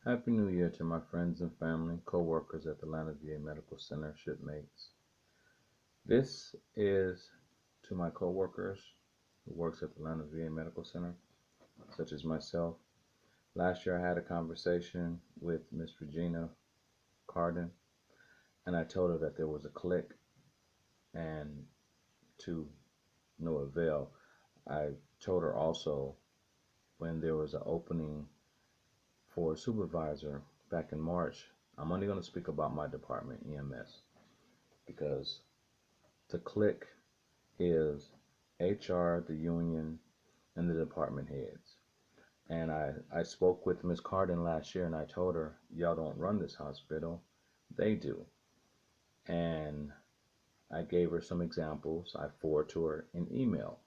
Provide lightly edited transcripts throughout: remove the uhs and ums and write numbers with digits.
Happy New Year to my friends and family, co-workers at the Atlanta VA Medical Center, shipmates. This is to my co-workers who works at the Atlanta VA Medical Center, such as myself. Last year I had a conversation with Miss Regina Carden, and I told her that there was a click, and to no avail. I told her also when there was an opening for a supervisor back in March. I'm only going to speak about my department, EMS, because the click is HR, the union, and the department heads. And I spoke with Ms. Carden last year and I told her, y'all don't run this hospital. They do. And I gave her some examples. I forwarded to her in email.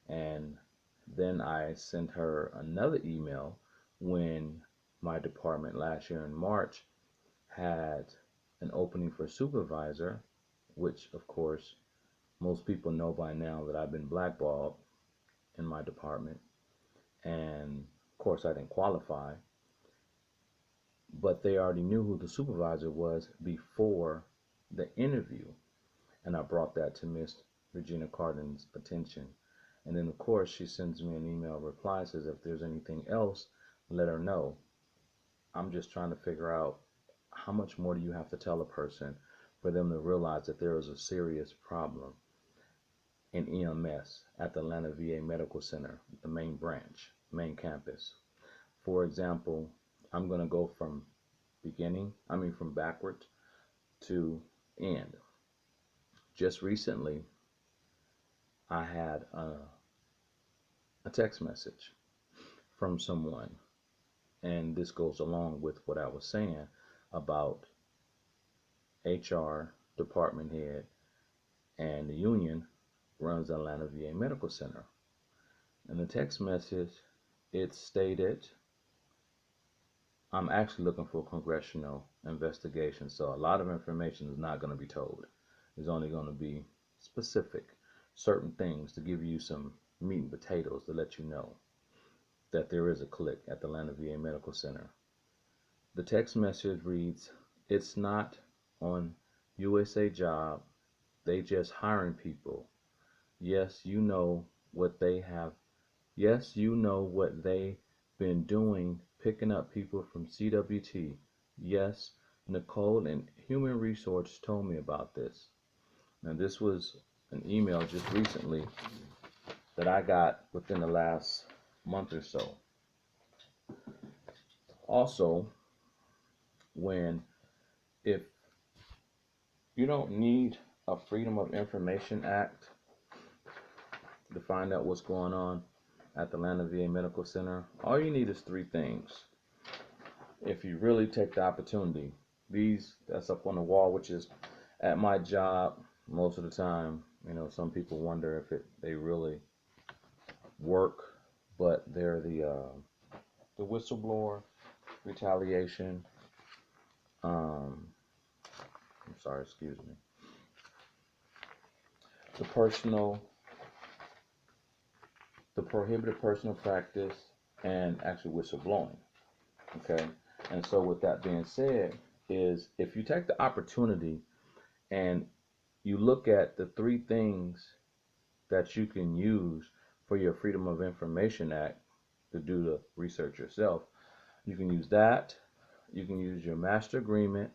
And then I sent her another email when my department last year in March had an opening for supervisor, which of course most people know by now that I've been blackballed in my department. And of course, I didn't qualify, but they already knew who the supervisor was before the interview. And I brought that to Miss Regina Carden's attention. And then, of course, she sends me an email reply, says if there's anything else, let her know. I'm just trying to figure out how much more do you have to tell a person for them to realize that there is a serious problem in EMS at the Atlanta VA Medical Center, the main branch, main campus. For example, I'm going to go from from backwards to end. Just recently, I had a text message from someone, and this goes along with what I was saying about HR, department head, and the union runs the Atlanta VA Medical Center. In the text message, it stated, I'm actually looking for a congressional investigation, so a lot of information is not going to be told. It's only going to be specific, certain things to give you some meat and potatoes to let you know that there is a click at the Atlanta VA Medical Center. The text message reads, it's not on USA Job, they just hiring people. Yes, you know what they have. Yes, you know what they been doing, picking up people from CWT. Yes, Nicole and Human Resource told me about this. Now, this was an email just recently that I got within the last month or so. Also, when if you don't need a Freedom of Information Act to find out what's going on at the Atlanta VA Medical Center, all you need is three things. If you really take the opportunity, that's up on the wall, which is at my job most of the time. Some people wonder if they really work, but they're the whistleblower, retaliation. I'm sorry, excuse me. The prohibited personal practice, and actually whistleblowing. Okay, and so with that being said, is if you take the opportunity and you look at the three things that you can use for your Freedom of Information Act to do the research yourself. You can use that. You can use your master agreement.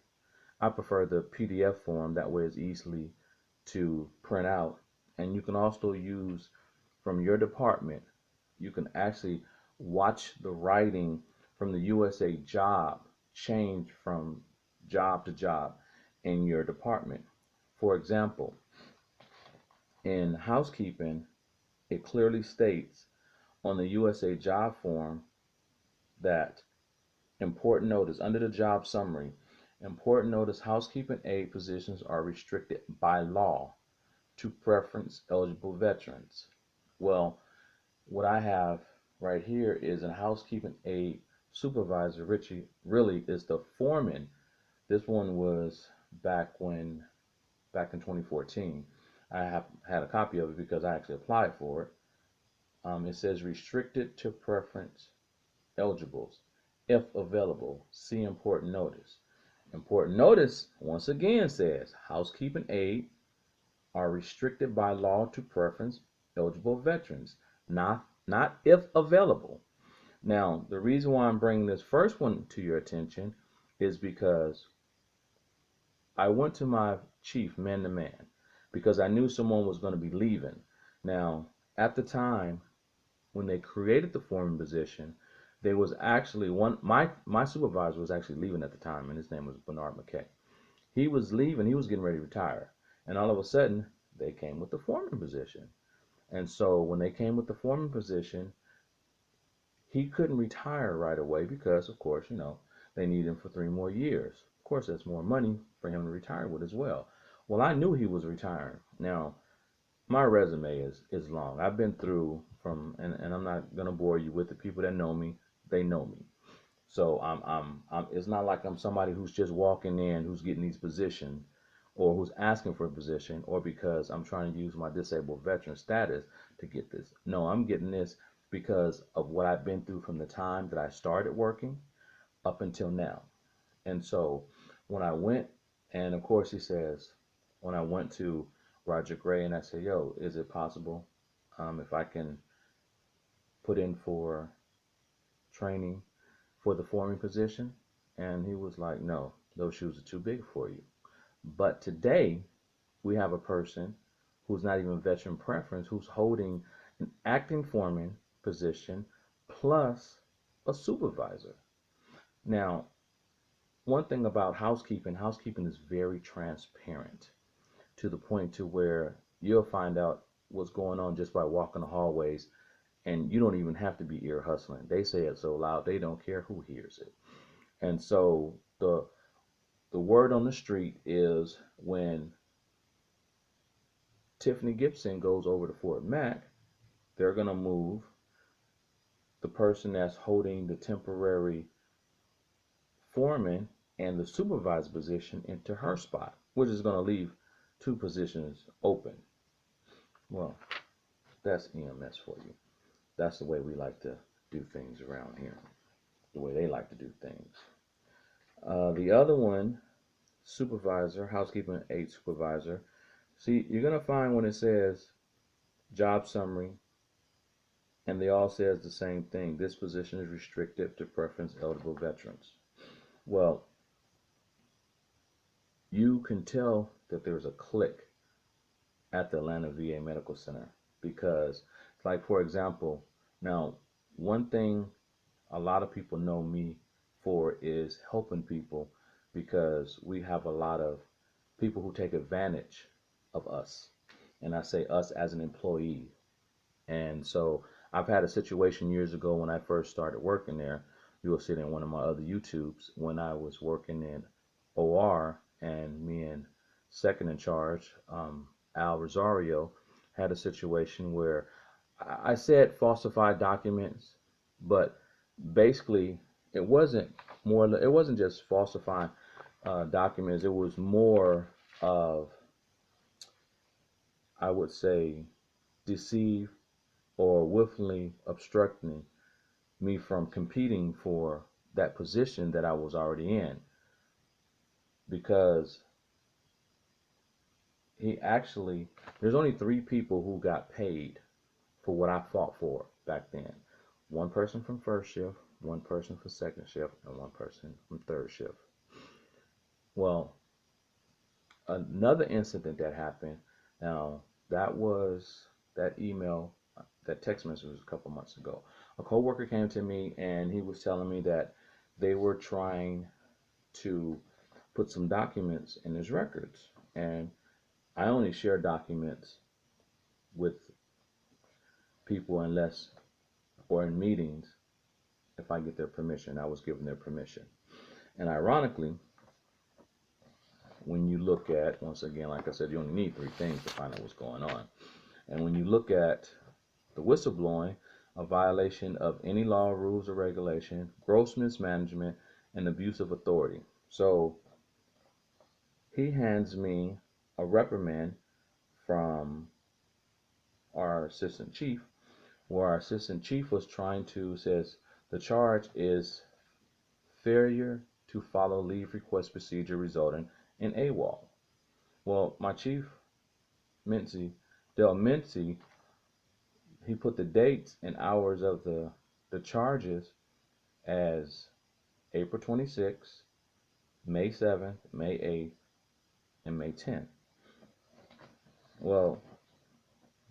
I prefer the PDF form. That way it's easily to print out. And you can also use from your department. You can actually watch the writing from the USA job change from job to job in your department. For example, in housekeeping, it clearly states on the USA job form that important notice under the job summary, important notice housekeeping aide positions are restricted by law to preference eligible veterans. Well, what I have right here is a housekeeping aide supervisor. Richie really is the foreman. This one was back in 2014. I have had a copy of it because I actually applied for it. It says restricted to preference eligibles. if available. See important notice. Important notice, once again, says housekeeping aid are restricted by law to preference eligible veterans, not if available. Now, the reason why I'm bringing this first one to your attention is because I went to my chief man to man because I knew someone was going to be leaving. Now, at the time when they created the foreman position, there was actually one my supervisor was actually leaving at the time, and his name was Bernard McKay. He was leaving, he was getting ready to retire, and all of a sudden they came with the foreman position. And so when they came with the foreman position, he couldn't retire right away because, of course, they need him for 3 more years. Of course, that's more money for him to retire with as well. Well, I knew he was retiring. Now, my resume is long. I've been through and I'm not gonna bore you with the people that know me. They know me. So I'm it's not like I'm somebody who's just walking in, who's getting these positions, or who's asking for a position, or because I'm trying to use my disabled veteran status to get this. No, I'm getting this because of what I've been through from the time that I started working up until now. And so when I went, and of course he says, when I went to Roger Gray and I said, yo, is it possible if I can put in for training for the foreman position? And he was like, no, those shoes are too big for you. But today we have a person who's not even veteran preference, who's holding an acting foreman position plus a supervisor. Now, one thing about housekeeping is very transparent to the point to where you'll find out what's going on just by walking the hallways, and you don't even have to be ear hustling. They say it so loud they don't care who hears it. And so the word on the street is when Tiffany Gibson goes over to Fort Mac, they're going to move the person that's holding the temporary foreman and the supervisor position into her spot, which is going to leave 2 positions open. Well, that's EMS for you. That's the way we like to do things around here, the way they like to do things. The other one, supervisor, housekeeping aid supervisor. See, you're going to find when it says job summary, and they all says the same thing. This position is restricted to preference eligible veterans. Well, you can tell that there's a click at the Atlanta VA Medical Center because, like, for example, now, one thing a lot of people know me for is helping people because we have a lot of people who take advantage of us. And I say us as an employee. And so I've had a situation years ago when I first started working there. You will see it in one of my other YouTubes when I was working in OR, and me and second in charge, Al Rosario, had a situation where I said falsified documents, but basically it wasn't it wasn't just falsifying documents. It was more of, I would say, deceive or willfully obstructing me from competing for that position that I was already in, because he actually, there's only 3 people who got paid for what I fought for back then. One person from first shift, one person for second shift, and one person from third shift. Well, another incident that happened, now that email, that text message was a couple months ago. A coworker came to me and he was telling me that they were trying to put some documents in his records. And I only share documents with people unless, or in meetings, if I get their permission. I was given their permission. And ironically, when you look at, once again, like I said, you only need 3 things to find out what's going on. And when you look at the whistleblowing, a violation of any law, rules, or regulation, gross mismanagement, and abuse of authority. So he hands me a reprimand from our assistant chief, where our assistant chief was trying to, says the charge is failure to follow leave request procedure resulting in AWOL. Well, my chief, Dale Mincy, he put the dates and hours of the charges as April 26th, May 7th, May 8th, and May 10th. Well,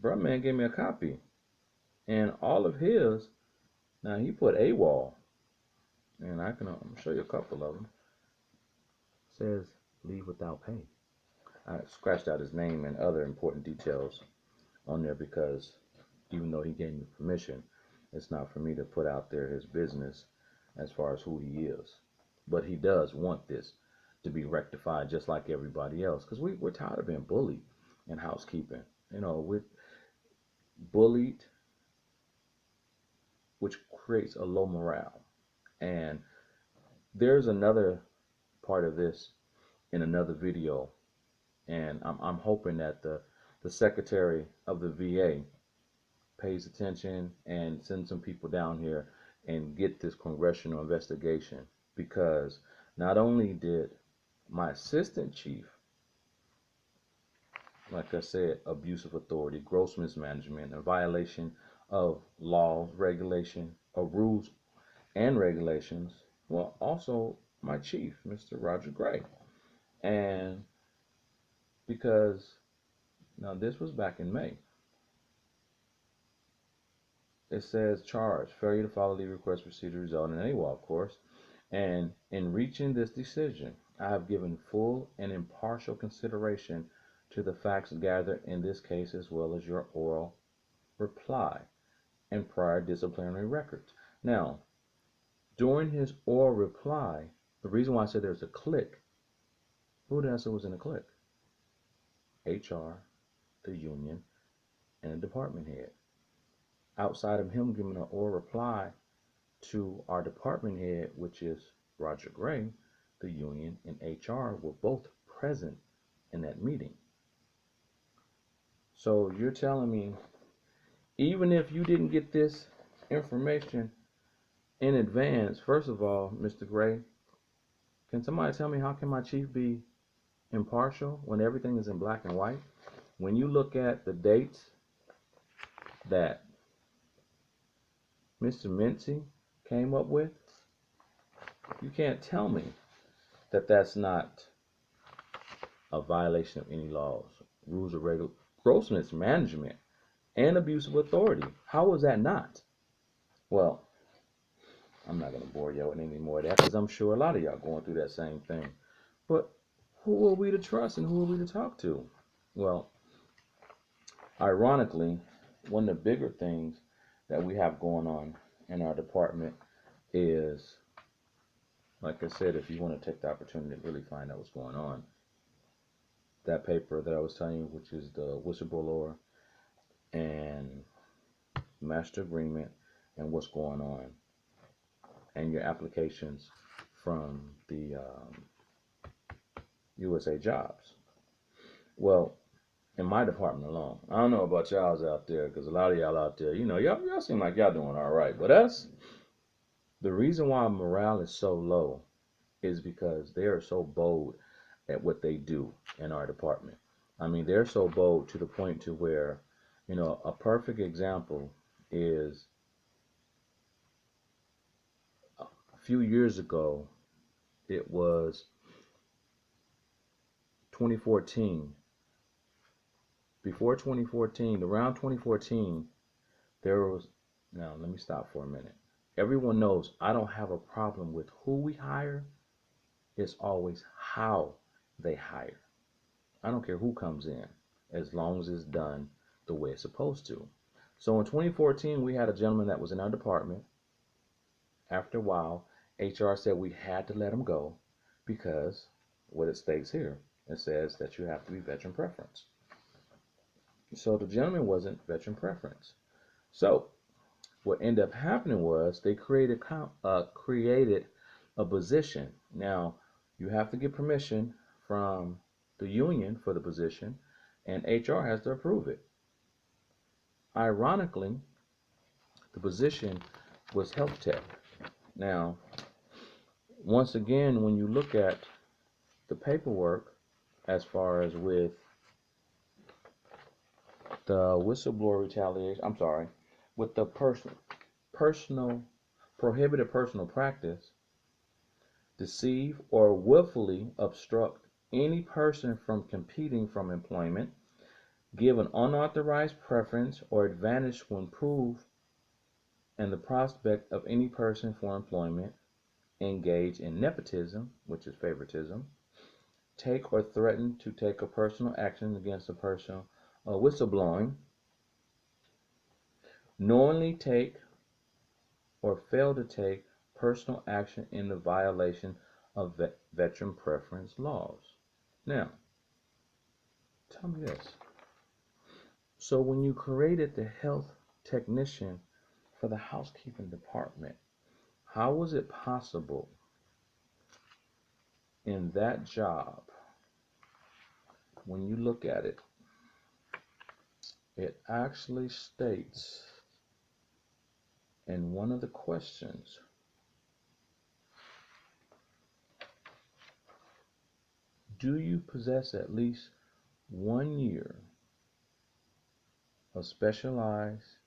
Brumman gave me a copy, and all of his, now he put AWOL, and I can show you a couple of them. It says leave without pay. I scratched out his name and other important details on there because even though he gave me permission, it's not for me to put out there his business as far as who he is. But he does want this to be rectified just like everybody else, because we're tired of being bullied in housekeeping. You know, we're bullied, which creates a low morale. And there's another part of this in another video, and I'm hoping that the secretary of the VA pays attention and sends some people down here and get this congressional investigation, because not only did my assistant chief, like I said, abuse of authority, gross mismanagement, a violation of laws, regulation, of rules and regulations, well, also my chief, Mr. Roger Gray. And because now this was back in May. It says charge, failure to follow leave request procedure resulting in AWOL, of course. And in reaching this decision, I have given full and impartial consideration to the facts gathered in this case, as well as your oral reply and prior disciplinary records. Now, during his oral reply, the reason why I said there's a clique, who did I say was in the clique? HR, the union, and the department head. Outside of him giving an oral reply to our department head, which is Roger Gray, the union and HR were both present in that meeting. So you're telling me, even if you didn't get this information in advance, first of all, Mr. Gray, can somebody tell me how can my chief be impartial when everything is in black and white? When you look at the dates that Mr. Mincy came up with, you can't tell me that that's not a violation of any laws, rules, or regulations. Gross mismanagement and abuse of authority. How is that not? Well, I'm not going to bore y'all with any more of that, because I'm sure a lot of y'all going through that same thing. But who are we to trust and who are we to talk to? Well, ironically, one of the bigger things that we have going on in our department is, like I said, if you want to take the opportunity to really find out what's going on, that paper that I was telling you, which is the whistleblower and master agreement and what's going on, and your applications from the USA Jobs. Well, in my department alone, I don't know about y'all's out there, because a lot of y'all out there, you know, y'all seem like y'all doing all right. But us, the reason why morale is so low is because they are so bold at what they do in our department. I mean, they're so bold to the point to where, you know, a perfect example is a few years ago, it was 2014. Before 2014, around 2014, there was, now let me stop for a minute. Everyone knows I don't have a problem with who we hire. It's always how they hire. I don't care who comes in, as long as it's done the way it's supposed to. So in 2014, we had a gentleman that was in our department. After a while, HR said we had to let him go because what it states here, it says that you have to be veteran preference. So the gentleman wasn't veteran preference. So what ended up happening was they created a position. Now, you have to get permission from the union for the position, and HR has to approve it. Ironically, the position was health tech. Now, once again, when you look at the paperwork, as far as with the whistleblower retaliation, I'm sorry, with the personal prohibited personal practice, deceive or willfully obstruct any person from competing from employment, give an unauthorized preference or advantage when proved and the prospect of any person for employment, engage in nepotism, which is favoritism, take or threaten to take a personal action against a person, whistleblowing, knowingly take or fail to take personal action in the violation of veteran preference laws. Now, tell me this. So when you created the health technician for the housekeeping department, how was it possible in that job, when you look at it, it actually states in one of the questions, do you possess at least 1 year of specialized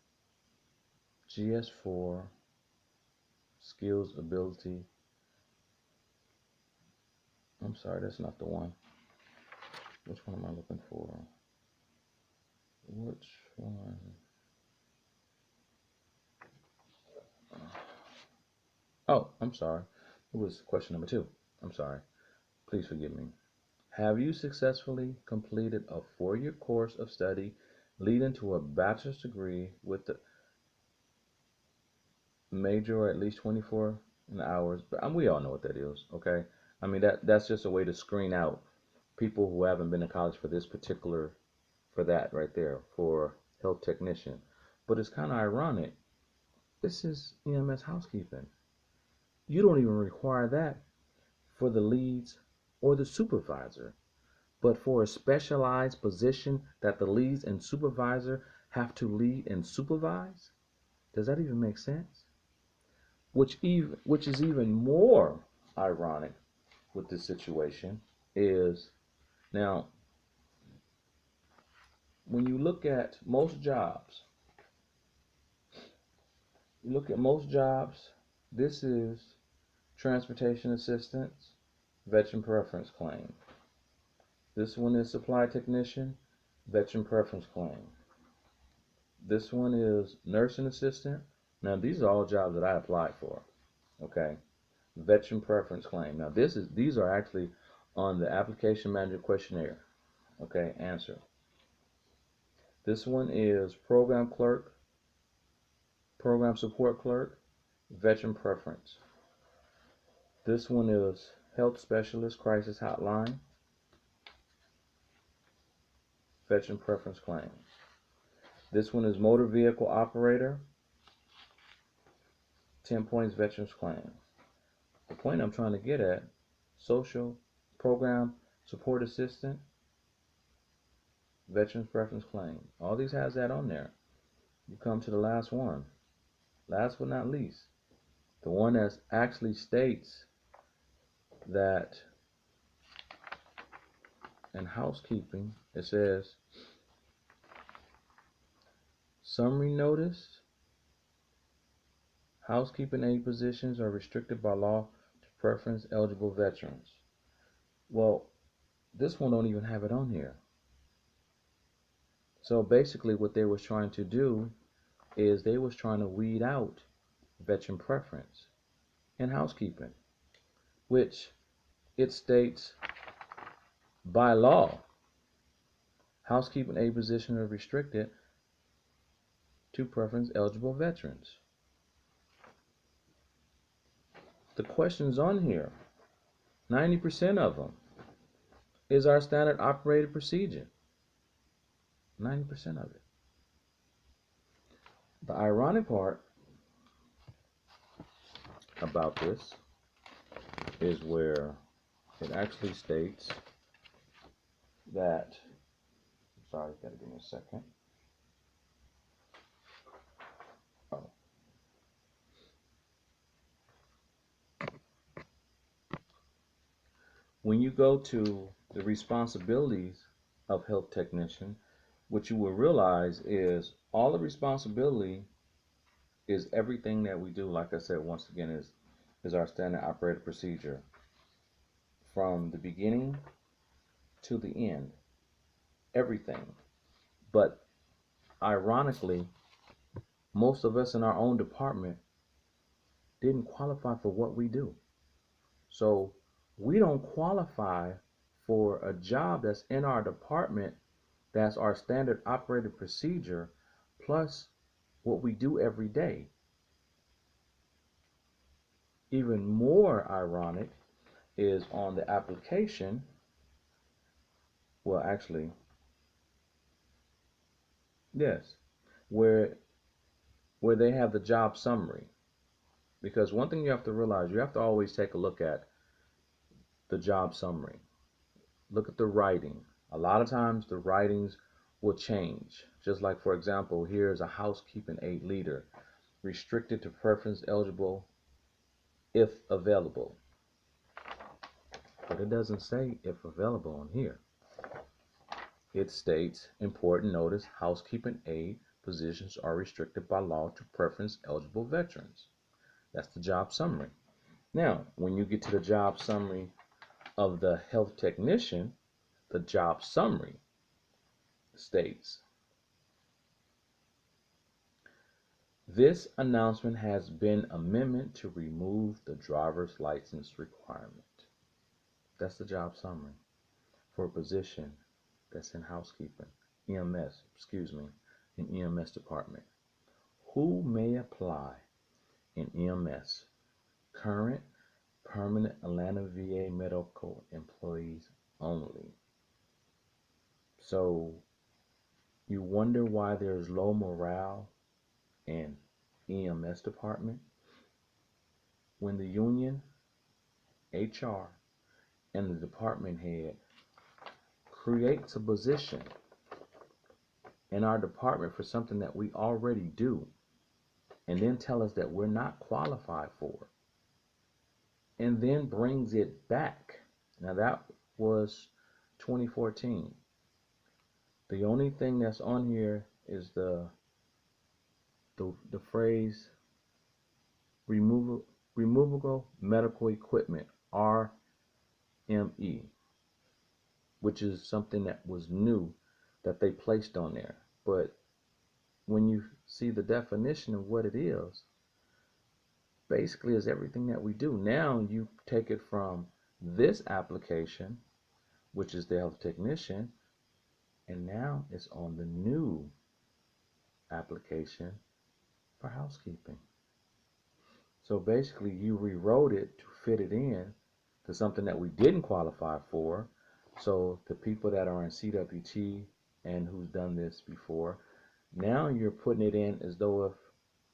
GS4 skills ability? I'm sorry, that's not the one. Which one am I looking for? Which one? Oh, I'm sorry. It was question number 2. I'm sorry. Please forgive me. Have you successfully completed a 4-year course of study leading to a bachelor's degree with the major or at least 24 hours? But we all know what that is, okay? I mean, that's just a way to screen out people who haven't been to college for this particular, for that right there, for health technician. But it's kind of ironic. This is EMS housekeeping. You don't even require that for the leads or the supervisor. But for a specialized position that the leads and supervisor have to lead and supervise, does that even make sense? Which is even more ironic with this situation is, now when you look at most jobs, this is transportation assistance, veteran preference claim. This one is supply technician, veteran preference claim. This one is nursing assistant. Now these are all jobs that I applied for. Okay, veteran preference claim. Now these are actually on the application manager questionnaire. Okay, answer. This one is program clerk, program support clerk, veteran preference. This one is health specialist, crisis hotline, veteran preference claim. This one is motor vehicle operator, 10 points, veterans claim. The point I'm trying to get at, social program support assistant, veterans preference claim. All these has that on there. You come to the last one. Last but not least, the one that actually states that in housekeeping, it says summary notice, housekeeping aid positions are restricted by law to preference eligible veterans. Well, this one don't even have it on here. So basically what they was trying to do is they was trying to weed out veteran preference in housekeeping, which it states by law, housekeeping aid positions are restricted to preference eligible veterans. The questions on here, 90% of them is our standard operating procedure. 90% of it. The ironic part about this is where it actually states that, sorry, gotta give me a second. Oh. when you go to the responsibilities of health technician, what you will realize is all the responsibility is everything that we do. Like I said, once again, is our standard operating procedure from the beginning to the end, everything. But ironically, most of us in our own department didn't qualify for what we do. So we don't qualify for a job that's in our department that's our standard operating procedure plus what we do every day. Even more ironic is on the application. Well, actually, yes, where they have the job summary. Because one thing you have to realize, you have to always take a look at the job summary. Look at the writing. A lot of times the writings will change. Just like, for example, here's a housekeeping aid leader, restricted to preference eligible if available. But it doesn't say if available on here. It states, important notice, housekeeping aid positions are restricted by law to preference eligible veterans. That's the job summary. Now, when you get to the job summary of the health technician, the job summary states, this announcement has been amendment to remove the driver's license requirement. That's the job summary for a position that's in housekeeping, EMS, in EMS department. Who may apply in EMS? Current permanent Atlanta VA medical employees only. So you wonder why there's low morale in EMS department when the union, HR, and the department head creates a position in our department for something that we already do and then tell us that we're not qualified for and then brings it back. Now that was 2014. The only thing that's on here is the phrase removable medical equipment, RME, which is something that was new that they placed on there. But when you see the definition of what it is, basically is everything that we do. Now you take it from this application, which is the health technician, and now it's on the new application for housekeeping. So basically you rewrote it to fit it in to something that we didn't qualify for. So the people that are in CWT and who's done this before, now you're putting it in as though if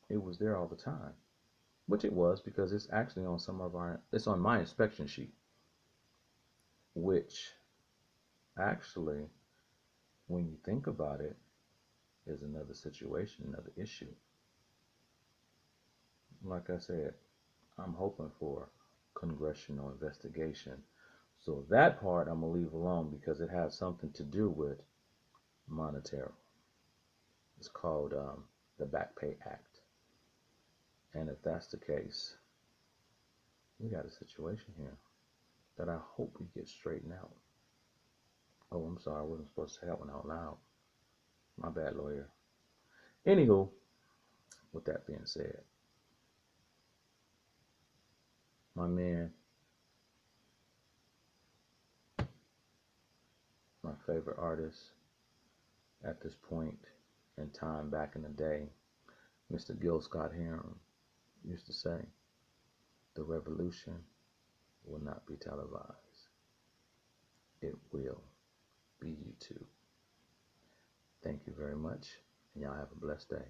it was there all the time, which it was, because it's actually on it's on my inspection sheet, which actually, when you think about it, is another situation, another issue. Like I said, I'm hoping for congressional investigation. So that part I'm going to leave alone because it has something to do with monetary. It's called the Back Pay Act. And if that's the case, we got a situation here that I hope we get straightened out. Oh, I'm sorry, I wasn't supposed to say that one out loud. My bad, lawyer. Anywho, with that being said, my man, my favorite artist at this point in time back in the day, Mr. Gil Scott-Heron, used to say, the revolution will not be televised. It will be YouTube. Thank you very much, and y'all have a blessed day.